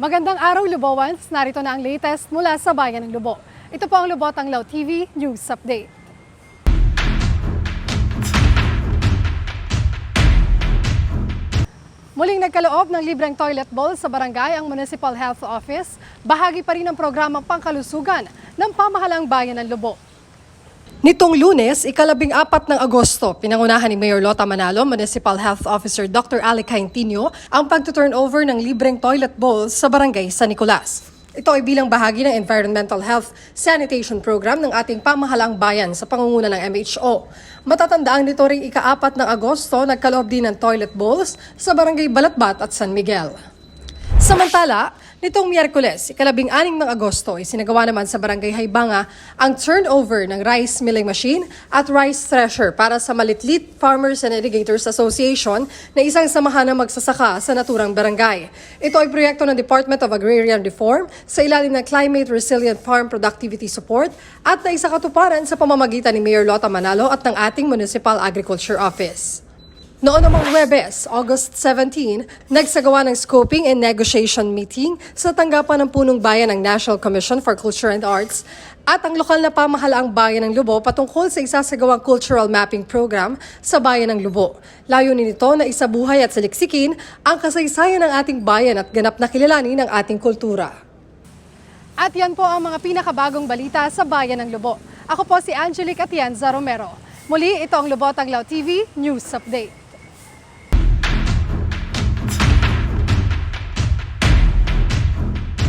Magandang araw, Lubowans. Narito na ang latest mula sa Bayan ng Lubo. Ito po ang Lubot ang Lao TV News Update. Muling nagkaloob ng libreng toilet bowl sa barangay ang Municipal Health Office. Bahagi pa rin ng programang pangkalusugan ng pamahalang Bayan ng Lubo. Nitong Lunes, ika-14 ng Agosto, pinangunahan ni Mayor Lota Manalo, Municipal Health Officer Dr. Ali Caintinio, ang pagtuturnover ng libreng toilet bowls sa barangay San Nicolas. Ito ay bilang bahagi ng Environmental Health Sanitation Program ng ating pamahalang bayan sa pangunguna ng MHO. Matatandaan nito ring ika-4 ng Agosto, nagkaloob din ng toilet bowls sa barangay Balatbat at San Miguel. Samantala, nitong Miyerkules, ika-16 ng Agosto, isinagawa naman sa Barangay Haybanga ang turnover ng rice milling machine at rice thresher para sa Malitlit Farmers and Irrigators Association na isang samahan ng magsasaka sa naturang barangay. Ito ay proyekto ng Department of Agrarian Reform sa ilalim ng Climate Resilient Farm Productivity Support at naisakatuparan sa pamamagitan ni Mayor Lota Manalo at ng ating Municipal Agriculture Office. Noon namang Huwebes, August 17, nagsagawa ng scoping and negotiation meeting sa tanggapan ng punong bayan ng National Commission for Culture and Arts at ang lokal na pamahalaang bayan ng Lubo patungkol sa isasagawang cultural mapping program sa bayan ng Lubo. Layunin nito na isabuhay at saliksikin ang kasaysayan ng ating bayan at ganap na kilalanin ng ating kultura. At yan po ang mga pinakabagong balita sa bayan ng Lubo. Ako po si Angelique Atienza Romero. Muli, ito ang Lubot ang Lao TV News Update.